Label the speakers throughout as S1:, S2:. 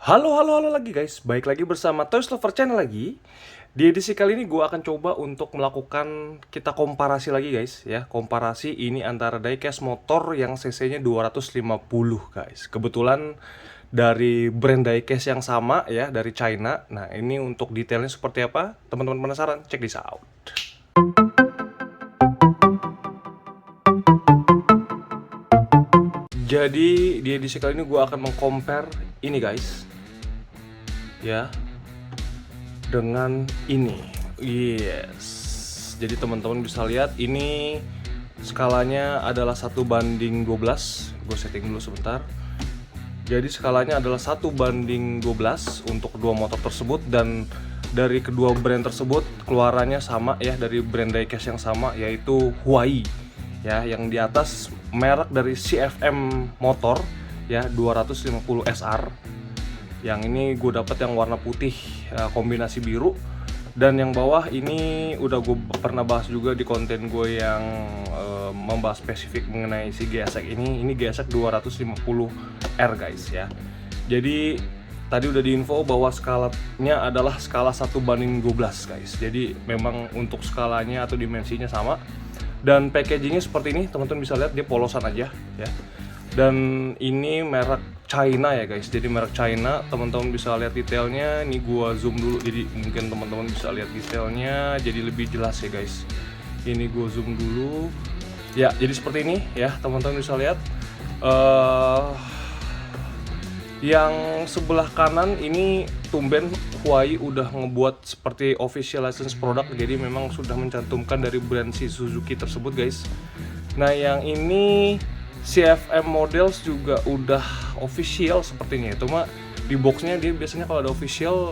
S1: Halo, halo, halo lagi guys. Baik lagi bersama Toys Lover Channel lagi. Di edisi kali ini gue akan coba untuk melakukan kita komparasi lagi guys ya. Komparasi ini antara diecast motor yang cc-nya 250 guys. Kebetulan dari brand diecast yang sama ya, dari China. Nah, ini untuk detailnya seperti apa? Teman-teman penasaran? Check this out. Jadi di edisi kali ini gue akan mengcompare ini guys ya dengan ini. Yes. Jadi teman-teman bisa lihat ini skalanya adalah 1:12. Gue setting dulu sebentar. Jadi skalanya adalah 1:12 untuk kedua motor tersebut, dan dari kedua brand tersebut keluarannya sama ya, dari brand diecast yang sama yaitu Huai. Ya, yang di atas merek dari CFM Motor ya 250 SR. Yang ini gue dapet yang warna putih kombinasi biru, dan yang bawah ini udah gue pernah bahas juga di konten gue yang membahas spesifik mengenai si GSX ini GSX 250R guys ya. Jadi tadi udah diinfo bahwa skalanya adalah skala 1:12 guys. Jadi memang untuk skalanya atau dimensinya sama, dan packagingnya seperti ini, teman-teman bisa lihat dia polosan aja ya. Dan ini merek China ya guys, jadi merek China. Teman-teman bisa lihat detailnya. Ini gua zoom dulu, jadi mungkin teman-teman bisa lihat detailnya jadi lebih jelas ya guys. Ini gua zoom dulu ya, jadi seperti ini ya, teman-teman bisa lihat. Yang sebelah kanan ini tumben Huai udah ngebuat seperti official license product, jadi memang sudah mencantumkan dari brand si Suzuki tersebut guys. Nah yang ini CFM Models juga udah official sepertinya, cuma di boxnya dia biasanya kalau ada official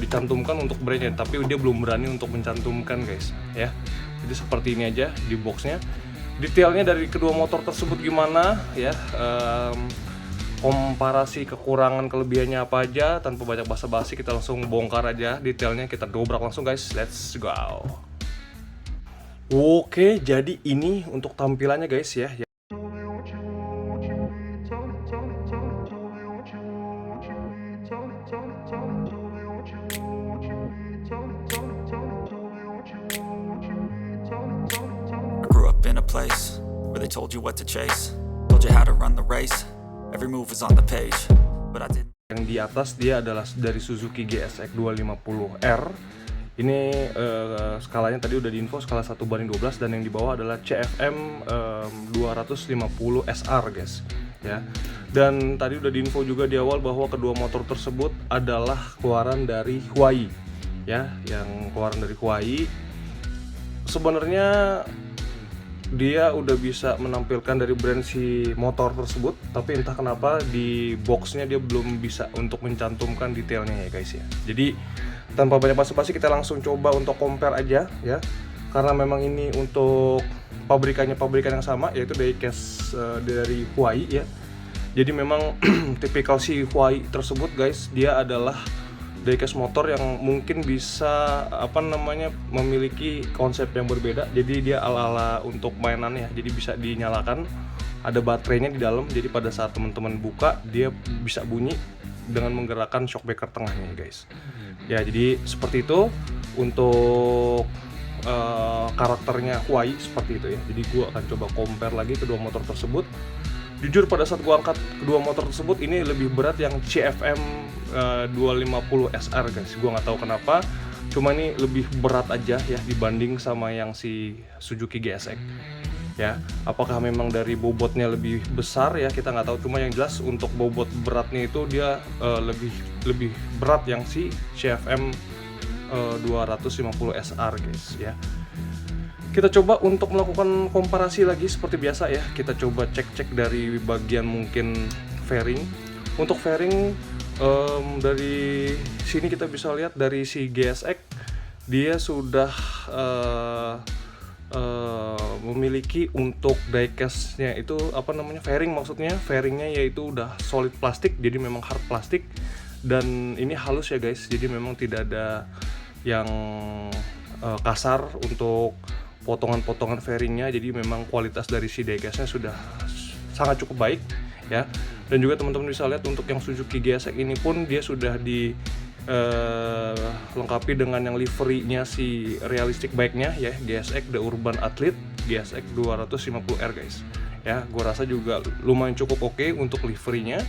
S1: dicantumkan untuk brandnya, tapi dia belum berani untuk mencantumkan guys ya. Jadi seperti ini aja di boxnya. Detailnya dari kedua motor tersebut gimana ya, komparasi kekurangan kelebihannya apa aja, tanpa banyak basa-basi kita langsung bongkar aja detailnya, kita dobrak langsung guys, let's go. Oke, jadi ini untuk tampilannya guys ya.
S2: I grew up in a place where they told you what to chase, told you how to run the race, every move was on the page, but I didn't.
S1: Yang di atas dia adalah dari Suzuki GSX 250R. Ini skalanya tadi udah diinfo skala 1:12, dan yang di bawah adalah CFM 250 SR guys ya. Dan tadi udah diinfo juga di awal bahwa kedua motor tersebut adalah keluaran dari Huai ya, yang keluaran dari Huai. Sebenarnya dia udah bisa menampilkan dari brand si motor tersebut, tapi entah kenapa di boxnya dia belum bisa untuk mencantumkan detailnya ya guys ya. Jadi tanpa banyak basa-basi kita langsung coba untuk compare aja ya, karena memang ini untuk pabrikan yang sama yaitu diecast dari Huai ya. Jadi memang tipikal si Huai tersebut guys, dia adalah diecast motor yang mungkin bisa memiliki konsep yang berbeda. Jadi dia ala-ala untuk mainannya, jadi bisa dinyalakan, ada baterainya di dalam, jadi pada saat teman-teman buka dia bisa bunyi dengan menggerakkan shockbreaker tengahnya guys ya. Jadi seperti itu untuk karakternya Huai seperti itu ya. Jadi gua akan coba compare lagi kedua motor tersebut. Jujur pada saat gua angkat kedua motor tersebut, ini lebih berat yang CFM 250 SR guys. Gua nggak tahu kenapa, cuma ini lebih berat aja ya dibanding sama yang si Suzuki GSX ya. Apakah memang dari bobotnya lebih besar ya, kita nggak tahu. Cuma yang jelas untuk bobot beratnya itu dia lebih berat yang si CFM 250 SR guys ya. Kita coba untuk melakukan komparasi lagi seperti biasa ya. Kita coba cek-cek dari bagian mungkin fairing. Untuk fairing dari sini kita bisa lihat dari si GSX dia sudah memiliki untuk diecast-nya itu fairing, maksudnya fairingnya yaitu udah solid plastik, jadi memang hard plastik, dan ini halus ya guys. Jadi memang tidak ada yang kasar untuk potongan-potongan fairingnya. Jadi memang kualitas dari si diecast-nya sudah sangat cukup baik ya. Dan juga teman-teman bisa lihat untuk yang Suzuki GSX ini pun dia sudah di lengkapi dengan yang livery-nya si realistic bike-nya ya, GSX The Urban Athlete GSX 250R guys. Ya, gue rasa juga lumayan cukup oke untuk livery-nya.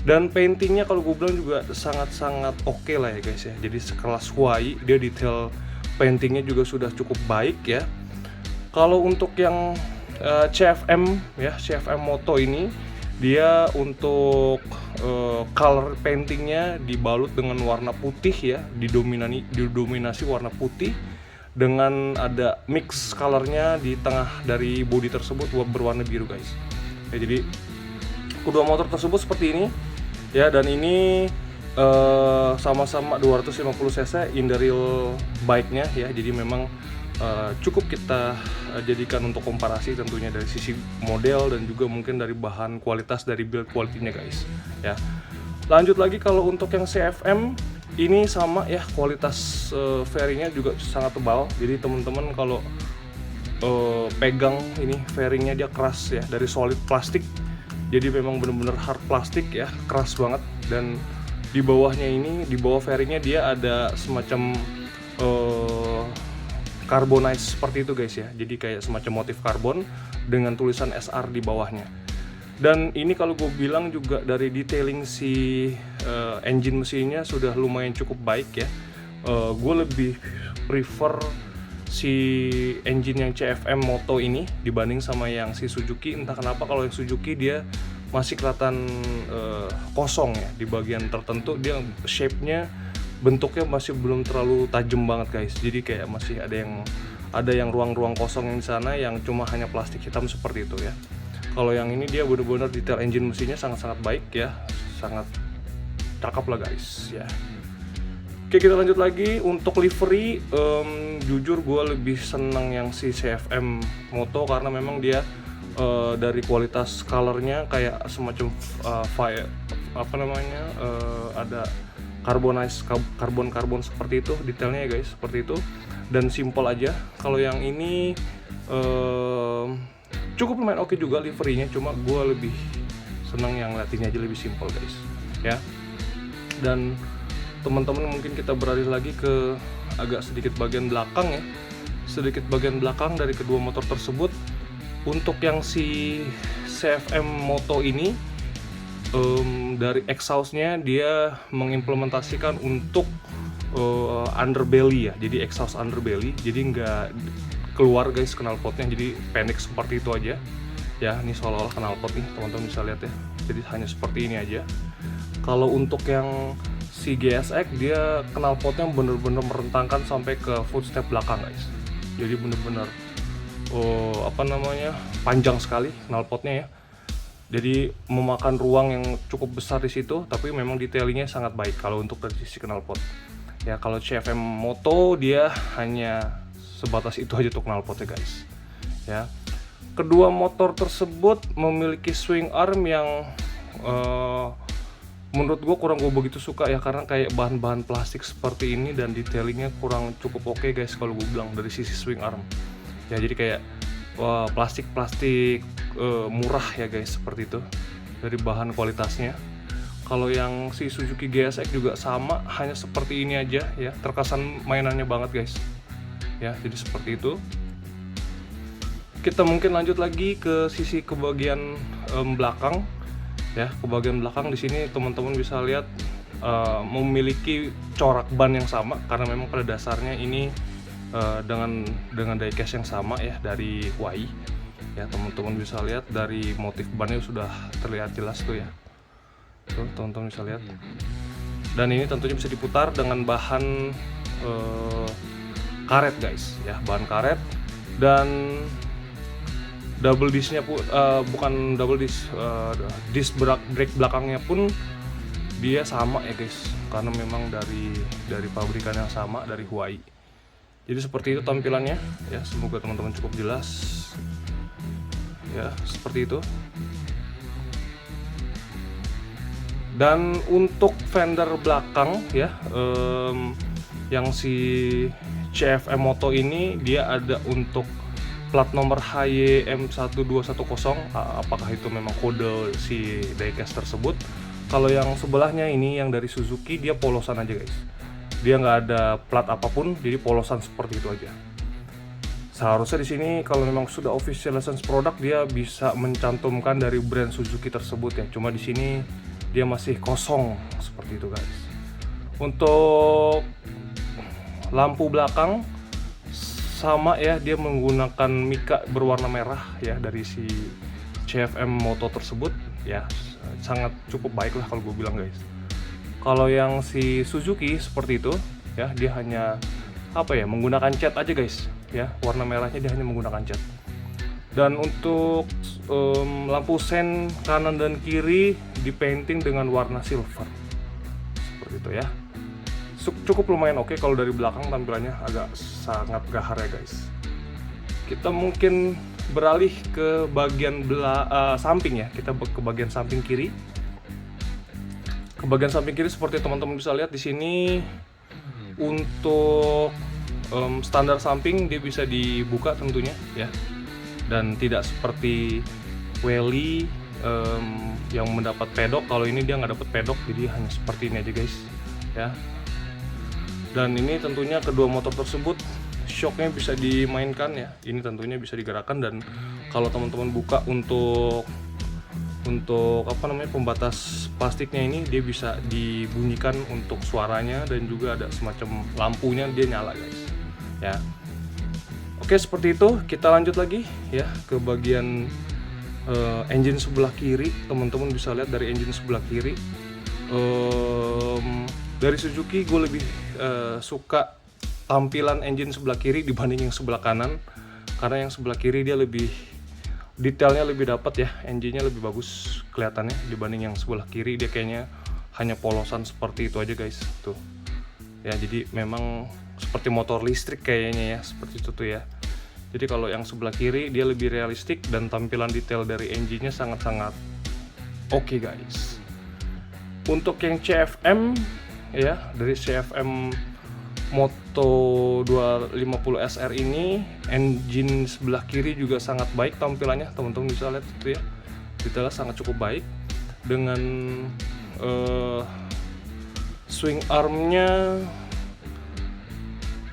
S1: Dan paintingnya kalau gue bilang juga sangat-sangat oke lah ya guys ya. Jadi sekelas Huai, dia detail paintingnya juga sudah cukup baik ya. Kalau untuk yang CFM ya, CFM Moto ini dia untuk color paintingnya dibalut dengan warna putih ya, didominasi warna putih dengan ada mix colornya di tengah dari bodi tersebut berwarna biru guys. Ya, jadi kedua motor tersebut seperti ini ya, dan ini sama-sama 250 cc in the real bike-nya ya. Jadi memang cukup kita jadikan untuk komparasi tentunya dari sisi model dan juga mungkin dari bahan kualitas dari build quality-nya guys ya. Lanjut lagi kalau untuk yang CFM ini sama ya, kualitas fairingnya juga sangat tebal. Jadi teman-teman kalau pegang ini fairingnya dia keras ya, dari solid plastik. Jadi memang benar-benar hard plastik ya, keras banget. Dan di bawahnya ini, di bawah fairingnya dia ada semacam carbonize seperti itu guys ya. Jadi kayak semacam motif karbon dengan tulisan SR di bawahnya. Dan ini kalau gue bilang juga dari detailing si engine mesinnya sudah lumayan cukup baik ya. Gue lebih prefer si engine yang CFM Moto ini dibanding sama yang si Suzuki. Entah kenapa kalau yang Suzuki dia masih kelihatan kosong ya, di bagian tertentu dia shape-nya, bentuknya masih belum terlalu tajam banget guys. Jadi kayak masih ada yang ruang-ruang kosong yang di sana yang cuma hanya plastik hitam seperti itu ya. Kalau yang ini dia benar-benar detail engine mesinnya sangat-sangat baik ya, sangat cakep lah guys ya. Oke, kita lanjut lagi untuk livery. Jujur gue lebih seneng yang si CFM Moto karena memang dia dari kualitas colornya kayak semacam ada karbon seperti itu detailnya ya guys, seperti itu, dan simple aja. Kalau yang ini cukup lumayan oke juga liverynya, cuma gue lebih senang yang latihnya aja lebih simple guys ya. Dan teman-teman mungkin kita beralih lagi ke agak sedikit bagian belakang ya, sedikit bagian belakang dari kedua motor tersebut. Untuk yang si CFM Moto ini dari exhaustnya dia mengimplementasikan untuk underbelly ya, jadi exhaust underbelly, jadi nggak keluar guys knalpotnya, jadi pendek seperti itu aja ya. Ini seolah-olah knalpot nih, teman-teman bisa lihat ya, jadi hanya seperti ini aja. Kalau untuk yang si GSX dia knalpotnya bener-bener merentangkan sampai ke footstep belakang guys, jadi bener-bener panjang sekali knalpotnya ya. Jadi memakan ruang yang cukup besar di situ, tapi memang detailingnya sangat baik kalau untuk dari sisi knalpot. Ya kalau CFM Moto dia hanya sebatas itu aja tuh knalpotnya guys. Ya. Kedua motor tersebut memiliki swing arm yang menurut gue kurang gue begitu suka ya, karena kayak bahan-bahan plastik seperti ini dan detailingnya kurang cukup oke guys kalau gue bilang dari sisi swing arm. Ya jadi kayak plastik murah ya guys, seperti itu dari bahan kualitasnya. Kalau yang si Suzuki GSX juga sama, hanya seperti ini aja ya, terkesan mainannya banget guys ya, jadi seperti itu. Kita mungkin lanjut lagi ke sisi kebagian belakang ya. Kebagian belakang di sini teman-teman bisa lihat memiliki corak ban yang sama, karena memang pada dasarnya ini dengan diecast yang sama ya dari Huai ya. Teman-teman bisa lihat dari motif bannya sudah terlihat jelas tuh ya, tuh teman-teman bisa lihat. Dan ini tentunya bisa diputar dengan bahan karet guys ya, bahan karet. Dan double disc-nya pun bukan double disc, disc brake belakangnya pun dia sama ya guys, karena memang dari pabrikan yang sama dari Huai. Jadi seperti itu tampilannya ya, semoga teman-teman cukup jelas ya, seperti itu. Dan untuk fender belakang ya, yang si CFM Moto ini dia ada untuk plat nomor HYM1210, apakah itu memang kode si diecast tersebut. Kalau yang sebelahnya ini yang dari Suzuki, dia polosan aja guys, dia nggak ada plat apapun, jadi polosan seperti itu aja. Seharusnya di sini kalau memang sudah official license product, dia bisa mencantumkan dari brand Suzuki tersebut ya. Cuma di sini dia masih kosong seperti itu guys. Untuk lampu belakang sama ya, dia menggunakan mika berwarna merah ya dari si CFM Moto tersebut ya, sangat cukup baik lah kalau gue bilang guys. Kalau yang si Suzuki seperti itu ya, dia hanya menggunakan cat aja guys ya, warna merahnya dia hanya menggunakan cat. Dan untuk lampu sen kanan dan kiri dipainting dengan warna silver seperti itu ya. Cukup lumayan oke. Kalau dari belakang tampilannya agak sangat gahar ya guys. Kita mungkin beralih ke bagian samping ya, kita ke bagian samping kiri. Ke bagian samping kiri seperti teman-teman bisa lihat di sini, untuk standar samping dia bisa dibuka tentunya ya, dan tidak seperti Welly yang mendapat pedok. Kalau ini dia nggak dapat pedok, jadi hanya seperti ini aja guys ya. Dan ini tentunya kedua motor tersebut shocknya bisa dimainkan ya, ini tentunya bisa digerakkan. Dan kalau teman-teman buka untuk pembatas plastiknya ini, dia bisa dibunyikan untuk suaranya, dan juga ada semacam lampunya dia nyala guys ya. Oke, seperti itu. Kita lanjut lagi ya ke bagian engine sebelah kiri. Teman-teman bisa lihat dari engine sebelah kiri, dari Suzuki gue lebih suka tampilan engine sebelah kiri dibanding yang sebelah kanan, karena yang sebelah kiri dia lebih detailnya lebih dapat ya, engine-nya lebih bagus kelihatannya dibanding yang sebelah kiri. Dia kayaknya hanya polosan seperti itu aja guys tuh ya. Jadi memang seperti motor listrik kayaknya ya, seperti itu tuh ya. Jadi kalau yang sebelah kiri dia lebih realistik, dan tampilan detail dari engine-nya sangat-sangat oke guys. Untuk yang CFM ya, dari CFM Moto 250 SR ini, engine sebelah kiri juga sangat baik tampilannya, teman-teman bisa lihat itu ya, detailnya sangat cukup baik. Dengan swing armnya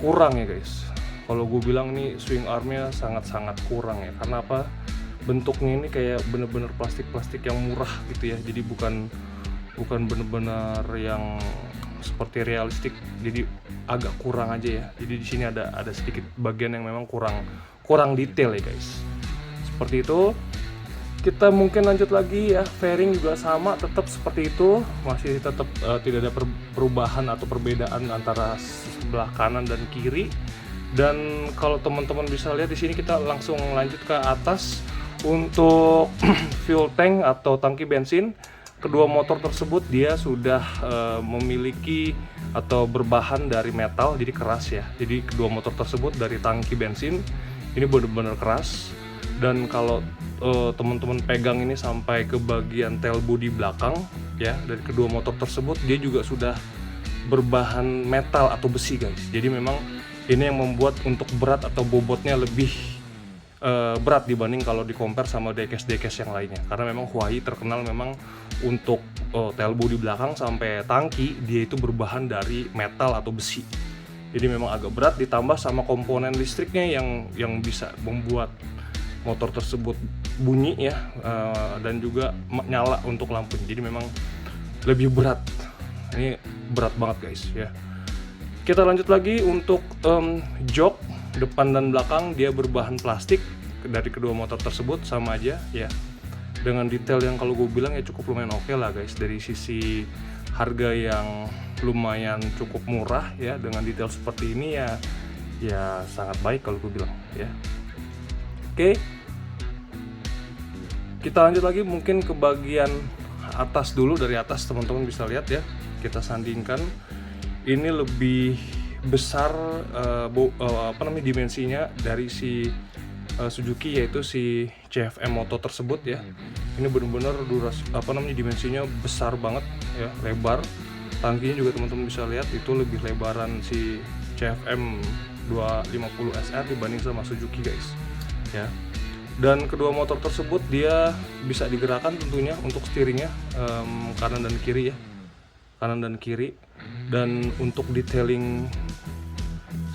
S1: kurang ya guys. Kalau gue bilang nih swing armnya sangat-sangat kurang ya, karena apa? Bentuknya ini kayak bener-bener plastik-plastik yang murah gitu ya, jadi bukan bener-bener yang seperti realistik, jadi agak kurang aja ya. Jadi di sini ada sedikit bagian yang memang kurang detail ya guys. Seperti itu. Kita mungkin lanjut lagi ya, fairing juga sama, tetap seperti itu, masih tetap tidak ada perubahan atau perbedaan antara sebelah kanan dan kiri. Dan kalau teman-teman bisa lihat di sini, kita langsung lanjut ke atas untuk fuel tank atau tangki bensin. Kedua motor tersebut dia sudah memiliki atau berbahan dari metal, jadi keras ya. Jadi kedua motor tersebut dari tangki bensin ini benar-benar keras. Dan kalau teman-teman pegang ini sampai ke bagian tail body belakang ya, dari kedua motor tersebut dia juga sudah berbahan metal atau besi guys. Jadi memang ini yang membuat untuk berat atau bobotnya lebih berat dibanding kalau di compare sama diecast yang lainnya. Karena memang Huai terkenal memang untuk tail body belakang sampai tangki dia itu berbahan dari metal atau besi. Jadi memang agak berat, ditambah sama komponen listriknya yang bisa membuat motor tersebut bunyi ya, dan juga nyala untuk lampu. Jadi memang lebih berat. Ini berat banget guys ya. Kita lanjut lagi untuk jok depan dan belakang, dia berbahan plastik dari kedua motor tersebut sama aja ya. Dengan detail yang kalau gue bilang ya cukup lumayan oke lah guys, dari sisi harga yang lumayan cukup murah ya, dengan detail seperti ini ya sangat baik kalau gue bilang ya. Oke. Kita lanjut lagi mungkin ke bagian atas dulu. Dari atas teman-teman bisa lihat ya, kita sandingkan ini lebih besar dimensinya dari si Suzuki, yaitu si CFM Moto tersebut ya. Ini benar-benar dimensinya besar banget ya, lebar. Tangkinya juga teman-teman bisa lihat itu lebih lebaran si CFM 250 SR dibanding sama Suzuki guys. ya. Dan kedua motor tersebut dia bisa digerakkan tentunya untuk steeringnya, kanan dan kiri ya, kanan dan kiri. Dan untuk detailing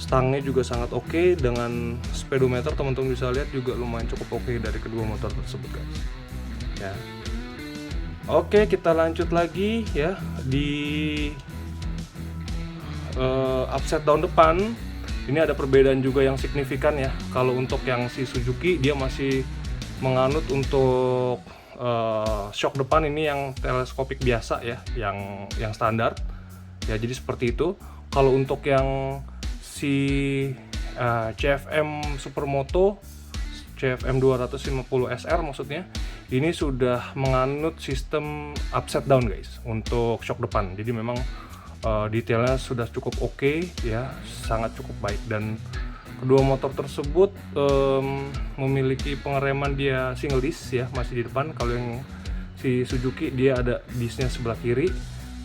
S1: stangnya juga sangat oke, dengan speedometer teman-teman bisa lihat juga lumayan cukup oke dari kedua motor tersebut guys ya. Oke, kita lanjut lagi ya di upside down depan. Ini ada perbedaan juga yang signifikan ya. Kalau untuk yang si Suzuki dia masih menganut untuk shock depan ini yang teleskopik biasa ya, yang standar ya, jadi seperti itu. Kalau untuk yang si CFM Supermoto, CFM 250 SR maksudnya, ini sudah menganut sistem upside down guys untuk shock depan. Jadi memang detailnya sudah cukup oke ya, sangat cukup baik. Dan kedua motor tersebut memiliki pengereman dia single disc ya, masih di depan. Kalau yang si Suzuki dia ada discnya sebelah kiri.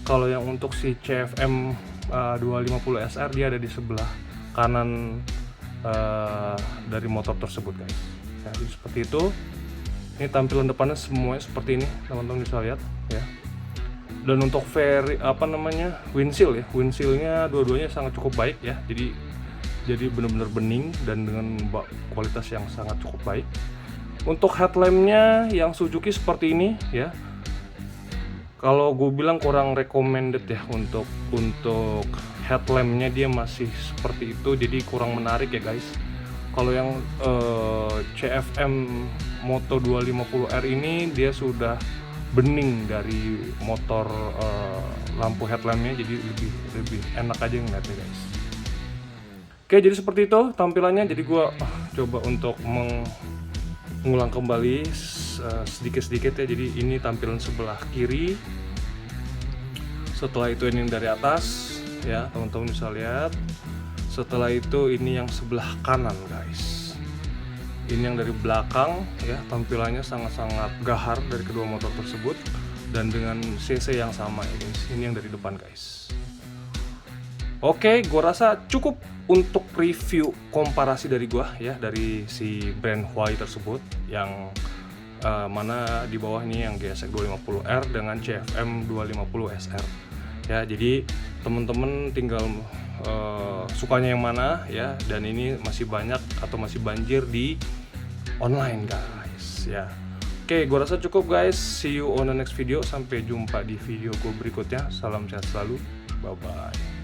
S1: Kalau yang untuk si CFM 250 SR dia ada di sebelah kanan dari motor tersebut guys ya, jadi seperti itu. Ini tampilan depannya semuanya seperti ini, teman-teman bisa lihat ya. Dan untuk windshield ya, windshieldnya dua-duanya sangat cukup baik ya, jadi benar-benar bening dan dengan kualitas yang sangat cukup baik. Untuk headlampnya yang Suzuki seperti ini ya, kalau gue bilang kurang recommended ya untuk headlampnya, dia masih seperti itu, jadi kurang menarik ya guys. Kalau yang CFM Moto 250R ini dia sudah bening dari motor lampu headlampnya, jadi lebih enak aja ngeliatnya guys. Oke, jadi seperti itu tampilannya. Jadi gue coba untuk mengulang kembali sedikit-sedikit ya. Jadi ini tampilan sebelah kiri, setelah itu ini dari atas ya, teman-teman bisa lihat. Setelah itu ini yang sebelah kanan guys, ini yang dari belakang ya, tampilannya sangat-sangat gahar dari kedua motor tersebut dan dengan cc yang sama ya guys. Ini yang dari depan guys. Oke, gua rasa cukup untuk review komparasi dari gua ya, dari si brand Huai tersebut, yang mana di bawah ini yang GSX 250R dengan CFM 250 SR ya. Jadi teman-teman tinggal sukanya yang mana ya, dan ini masih banyak atau masih banjir di online guys ya. Oke, gue rasa cukup guys. See you on the next video. Sampai jumpa di video gue berikutnya. Salam sehat selalu. Bye bye.